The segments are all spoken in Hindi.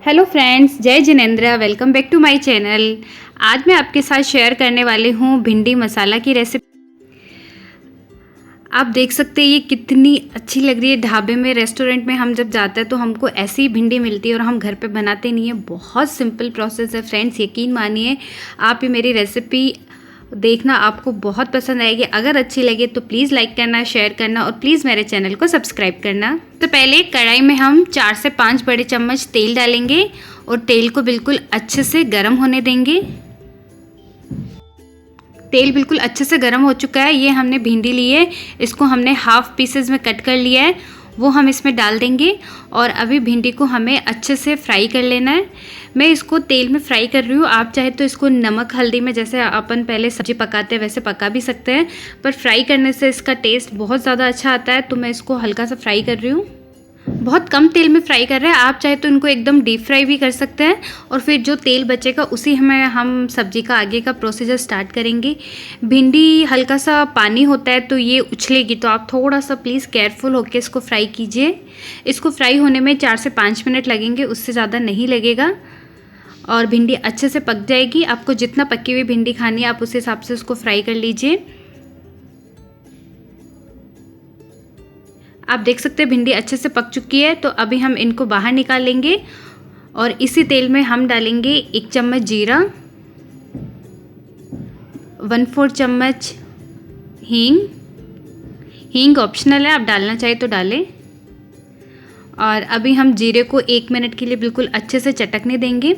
हेलो फ्रेंड्स, जय जिनेंद्र। Welcome back to my channel. आज मैं आपके साथ शेयर करने वाली हूँ भिंडी मसाला की रेसिपी। आप देख सकते हैं ये कितनी अच्छी लग रही है। ढाबे में, रेस्टोरेंट में हम जब जाते हैं तो हमको ऐसी ही भिंडी मिलती है और हम घर पे बनाते नहीं है। बहुत सिंपल प्रोसेस है फ्रेंड्स, यकीन मानिए। आप ये मेरी रेसिपी देखना, आपको बहुत पसंद आएगी। अगर अच्छी लगे तो प्लीज़ लाइक करना, शेयर करना और प्लीज़ मेरे चैनल को सब्सक्राइब करना। तो पहले कढ़ाई में हम 4 से 5 बड़े चम्मच तेल डालेंगे और तेल को बिल्कुल अच्छे से गर्म होने देंगे। तेल बिल्कुल अच्छे से गर्म हो चुका है। ये हमने भिंडी ली है, इसको हमने हाफ पीसेस में कट कर लिया है, वो हम इसमें डाल देंगे। और अभी भिंडी को हमें अच्छे से फ्राई कर लेना है। मैं इसको तेल में फ्राई कर रही हूँ। आप चाहे तो इसको नमक हल्दी में, जैसे अपन पहले सब्जी पकाते हैं वैसे पका भी सकते हैं, पर फ्राई करने से इसका टेस्ट बहुत ज़्यादा अच्छा आता है। तो मैं इसको हल्का सा फ्राई कर रही हूँ, बहुत कम तेल में फ्राई कर रहे हैं। आप चाहे तो इनको एकदम डीप फ्राई भी कर सकते हैं और फिर जो तेल बचेगा उसी में हम सब्जी का आगे का प्रोसीजर स्टार्ट करेंगे। भिंडी हल्का सा पानी होता है तो ये उछलेगी, तो आप थोड़ा सा प्लीज़ केयरफुल होकर इसको फ्राई कीजिए। इसको फ्राई होने में 4 से 5 मिनट लगेंगे, उससे ज़्यादा नहीं लगेगा और भिंडी अच्छे से पक जाएगी। आपको जितना पकी हुई भिंडी खानी है आप उस हिसाब से उसको फ्राई कर लीजिए। आप देख सकते हैं भिंडी अच्छे से पक चुकी है। तो अभी हम इनको बाहर निकाल लेंगे और इसी तेल में हम डालेंगे 1 चम्मच जीरा, 1/4 चम्मच हींग। हींग ऑप्शनल है, आप डालना चाहे तो डालें। और अभी हम जीरे को 1 मिनट के लिए बिल्कुल अच्छे से चटकने देंगे,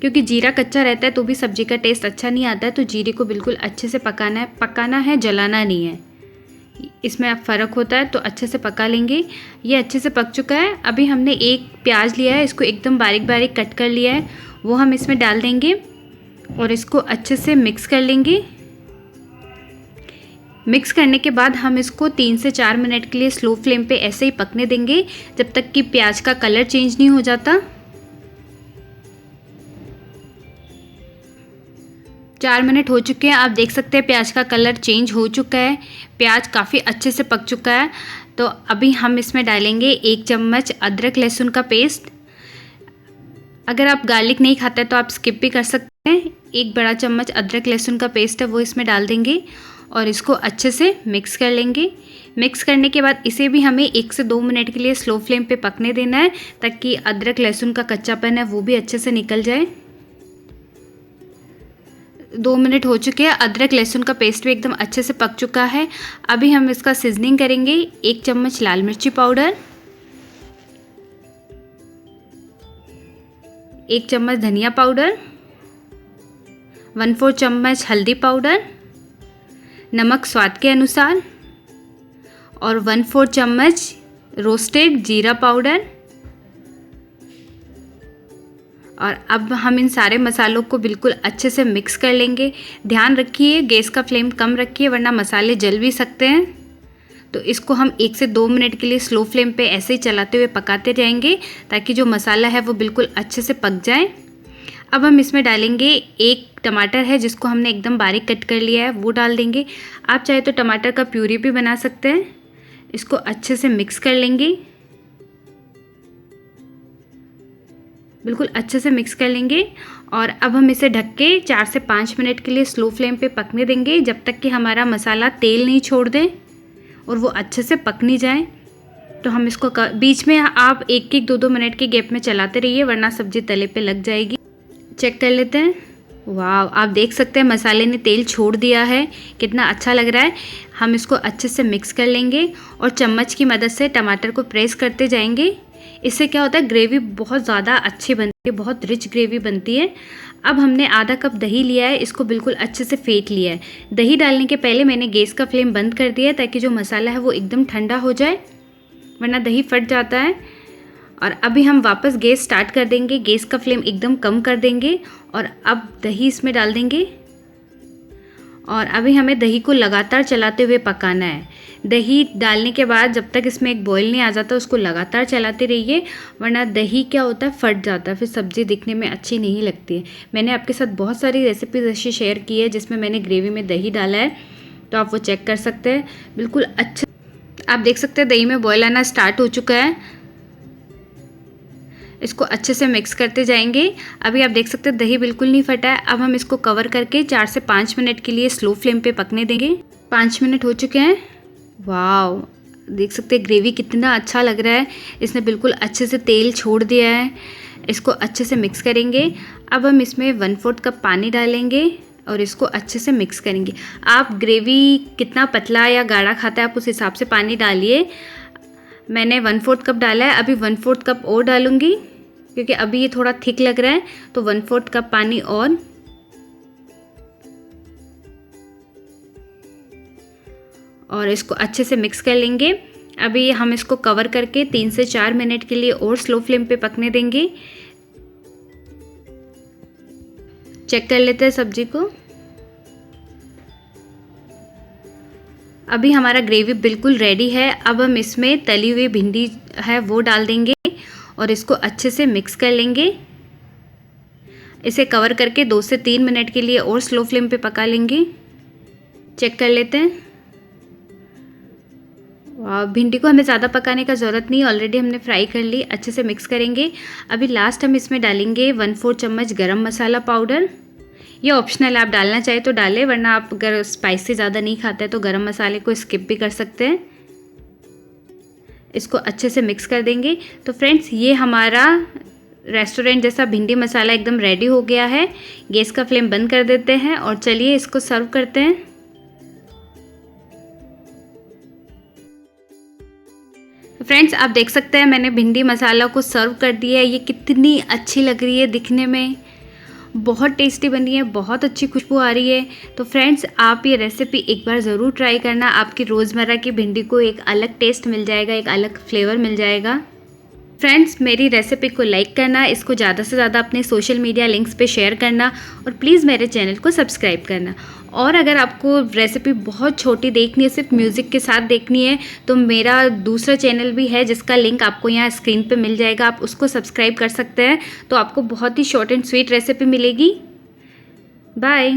क्योंकि जीरा कच्चा रहता है तो भी सब्जी का टेस्ट अच्छा नहीं आता है। तो जीरे को बिल्कुल अच्छे से पकाना है, जलाना नहीं है। इसमें अब फ़र्क होता है, तो अच्छे से पका लेंगे। ये अच्छे से पक चुका है। अभी हमने एक प्याज लिया है, इसको एकदम बारीक बारीक कट कर लिया है, वो हम इसमें डाल देंगे और इसको अच्छे से मिक्स कर लेंगे। मिक्स करने के बाद हम इसको 3 से 4 मिनट के लिए स्लो फ्लेम पे ऐसे ही पकने देंगे जब तक कि प्याज का कलर चेंज नहीं हो जाता। 4 मिनट हो चुके हैं। आप देख सकते हैं प्याज का कलर चेंज हो चुका है, प्याज काफ़ी अच्छे से पक चुका है। तो अभी हम इसमें डालेंगे 1 चम्मच अदरक लहसुन का पेस्ट। अगर आप गार्लिक नहीं खाते तो आप स्किप भी कर सकते हैं। 1 बड़ा चम्मच अदरक लहसुन का पेस्ट है वो इसमें डाल देंगे और इसको अच्छे से मिक्स कर लेंगे। मिक्स करने के बाद इसे भी हमें 1 से 2 मिनट के लिए स्लो फ्लेम पे पकने देना है, ताकि अदरक लहसुन का कच्चापन है वो भी अच्छे से निकल जाए। 2 मिनट हो चुके हैं, अदरक लहसुन का पेस्ट भी एकदम अच्छे से पक चुका है। अभी हम इसका सीजनिंग करेंगे। 1 चम्मच लाल मिर्ची पाउडर, 1 चम्मच धनिया पाउडर, 1/4 चम्मच हल्दी पाउडर, नमक स्वाद के अनुसार और 1/4 चम्मच रोस्टेड जीरा पाउडर। और अब हम इन सारे मसालों को बिल्कुल अच्छे से मिक्स कर लेंगे। ध्यान रखिए गैस का फ्लेम कम रखिए, वरना मसाले जल भी सकते हैं। तो इसको हम 1 से 2 मिनट के लिए स्लो फ्लेम पे ऐसे ही चलाते हुए पकाते जाएंगे, ताकि जो मसाला है वो बिल्कुल अच्छे से पक जाए। अब हम इसमें डालेंगे 1 टमाटर है जिसको हमने एकदम बारीक कट कर लिया है, वो डाल देंगे। आप चाहे तो टमाटर का प्यूरी भी बना सकते हैं। इसको अच्छे से मिक्स कर लेंगे, बिल्कुल अच्छे से मिक्स कर लेंगे। और अब हम इसे ढक के 4 से 5 मिनट के लिए स्लो फ्लेम पे पकने देंगे, जब तक कि हमारा मसाला तेल नहीं छोड़ दे और वो अच्छे से पक नहीं जाए। तो हम इसको बीच में आप 1-1, 2-2 मिनट के गैप में चलाते रहिए, वरना सब्जी तले पे लग जाएगी। चेक कर लेते हैं। वाह, आप देख सकते हैं मसाले ने तेल छोड़ दिया है, कितना अच्छा लग रहा है। हम इसको अच्छे से मिक्स कर लेंगे और चम्मच की मदद से टमाटर को प्रेस करते जाएंगे। इससे क्या होता है, ग्रेवी बहुत ज़्यादा अच्छी बनती है, बहुत रिच ग्रेवी बनती है। अब हमने आधा कप दही लिया है, इसको बिल्कुल अच्छे से फेंट लिया है। दही डालने के पहले मैंने गैस का फ्लेम बंद कर दिया है, ताकि जो मसाला है वो एकदम ठंडा हो जाए, वरना दही फट जाता है। और अभी हम वापस गैस स्टार्ट कर देंगे, गैस का फ्लेम एकदम कम कर देंगे और अब दही इसमें डाल देंगे। और अभी हमें दही को लगातार चलाते हुए पकाना है। दही डालने के बाद जब तक इसमें एक बॉईल नहीं आ जाता उसको लगातार चलाते रहिए, वरना दही क्या होता है, फट जाता है, फिर सब्ज़ी दिखने में अच्छी नहीं लगती है। मैंने आपके साथ बहुत सारी रेसिपीज ऐसी शेयर की है जिसमें मैंने ग्रेवी में दही डाला है, तो आप वो चेक कर सकते हैं। बिल्कुल अच्छा, आप देख सकते हैं दही में बॉईल आना स्टार्ट हो चुका है। इसको अच्छे से मिक्स करते जाएंगे। अभी आप देख सकते हैं दही बिल्कुल नहीं फटा है। अब हम इसको कवर करके 4 से 5 मिनट के लिए स्लो फ्लेम पे पकने देंगे। 5 मिनट हो चुके हैं। वाव, देख सकते हैं ग्रेवी कितना अच्छा लग रहा है। इसने बिल्कुल अच्छे से तेल छोड़ दिया है। इसको अच्छे से मिक्स करेंगे। अब हम इसमें 1/4 कप पानी डालेंगे और इसको अच्छे से मिक्स करेंगे। आप ग्रेवी कितना पतला या गाढ़ा खाता है आप उस हिसाब से पानी डालिए। मैंने 1/4 कप डाला है। अभी 1/4 कप और डालूँगी क्योंकि अभी ये थोड़ा थिक लग रहा है, तो 1/4 कप पानी और इसको अच्छे से मिक्स कर लेंगे। अभी हम इसको कवर करके 3 से 4 मिनट के लिए और स्लो फ्लेम पे पकने देंगे। चेक कर लेते हैं सब्जी को। अभी हमारा ग्रेवी बिल्कुल रेडी है। अब हम इसमें तली हुई भिंडी है वो डाल देंगे और इसको अच्छे से मिक्स कर लेंगे। इसे कवर करके 2 से 3 मिनट के लिए और स्लो फ्लेम पे पका लेंगे। चेक कर लेते हैं। भिंडी को हमें ज़्यादा पकाने का ज़रूरत नहीं, ऑलरेडी हमने फ्राई कर ली। अच्छे से मिक्स करेंगे। अभी लास्ट हम इसमें डालेंगे 1/4 चम्मच गरम मसाला पाउडर। ये ऑप्शनल, आप डालना चाहे तो डालें, वरना आप अगर स्पाइसी ज़्यादा नहीं खाते हैं तो गरम मसाले को स्किप भी कर सकते हैं। इसको अच्छे से मिक्स कर देंगे। तो फ्रेंड्स, ये हमारा रेस्टोरेंट जैसा भिंडी मसाला एकदम रेडी हो गया है। गैस का फ्लेम बंद कर देते हैं और चलिए इसको सर्व करते हैं। फ्रेंड्स, आप देख सकते हैं मैंने भिंडी मसाला को सर्व कर दिया है। ये कितनी अच्छी लग रही है दिखने में, बहुत टेस्टी बनी है, बहुत अच्छी खुशबू आ रही है। तो फ्रेंड्स, आप ये रेसिपी एक बार ज़रूर ट्राई करना। आपकी रोज़मर्रा की भिंडी को एक अलग टेस्ट मिल जाएगा, एक अलग फ्लेवर मिल जाएगा। फ्रेंड्स, मेरी रेसिपी को लाइक करना, इसको ज़्यादा से ज़्यादा अपने सोशल मीडिया लिंक्स पे शेयर करना और प्लीज़ मेरे चैनल को सब्सक्राइब करना। और अगर आपको रेसिपी बहुत छोटी देखनी है, सिर्फ म्यूज़िक के साथ देखनी है, तो मेरा दूसरा चैनल भी है जिसका लिंक आपको यहाँ स्क्रीन पे मिल जाएगा। आप उसको सब्सक्राइब कर सकते हैं, तो आपको बहुत ही शॉर्ट एंड स्वीट रेसिपी मिलेगी। बाय।